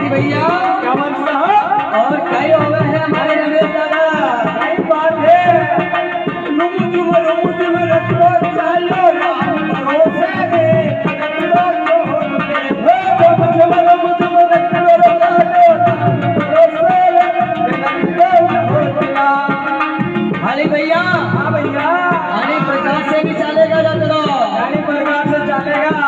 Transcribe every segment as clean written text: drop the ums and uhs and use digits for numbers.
भैया कमल साहब और कई हो गए हैं हमारे रमेश दादा। सही बात है। रुम रखो चलो भरोसे दे भैया। हाँ भैया अनेक प्रकार से भी चलेगा जातो अनेक प्रकार से चलेगा।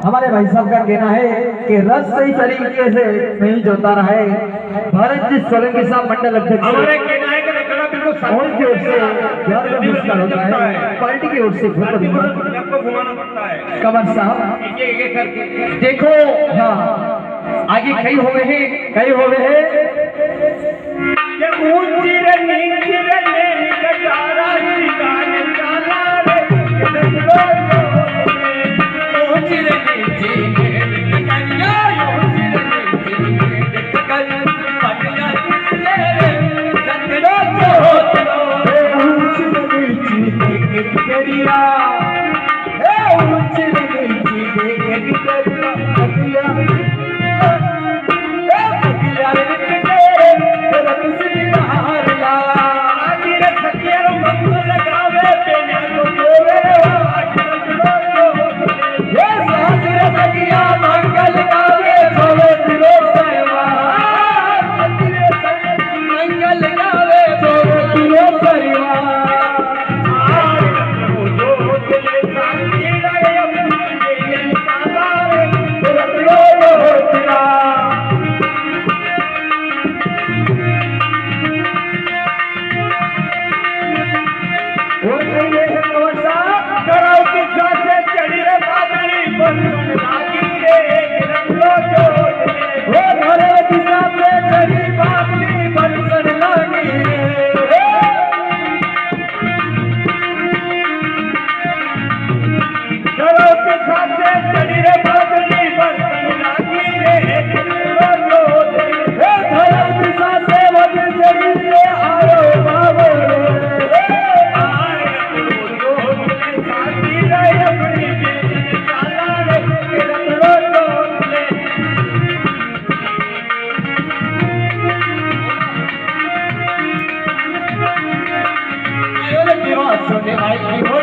हमारे भाई साहब का कहना है कि रस सही तरीके से नहीं जोता रहे। भरत जी सोलंकी साहब मंडल अध्यक्ष हमारे कहना है कि लकड़ा बिल्कुल साउंड की ओर से यार का मुश्किल होता है, पार्टी की ओर से आपको घुमाना पड़ता है। कमर साहब एक करके देखो। हाँ आगे कई हो गए हैं, कई हो गए हैं। ये ऊंची रे नीची रे निकटारा सितारे काला रे ऊंची रे नीची निकटिया ऊंची रे नीची निकल पटिया ले सतरो चोतरो ऊंची रे नीची निकटिया ए ऊंची रे नीची निकटिया पटिया ए पटिया रे निकटे रत सी मारला आगे रे सकेरो मंगल लगावे पे छोटे भाई की हो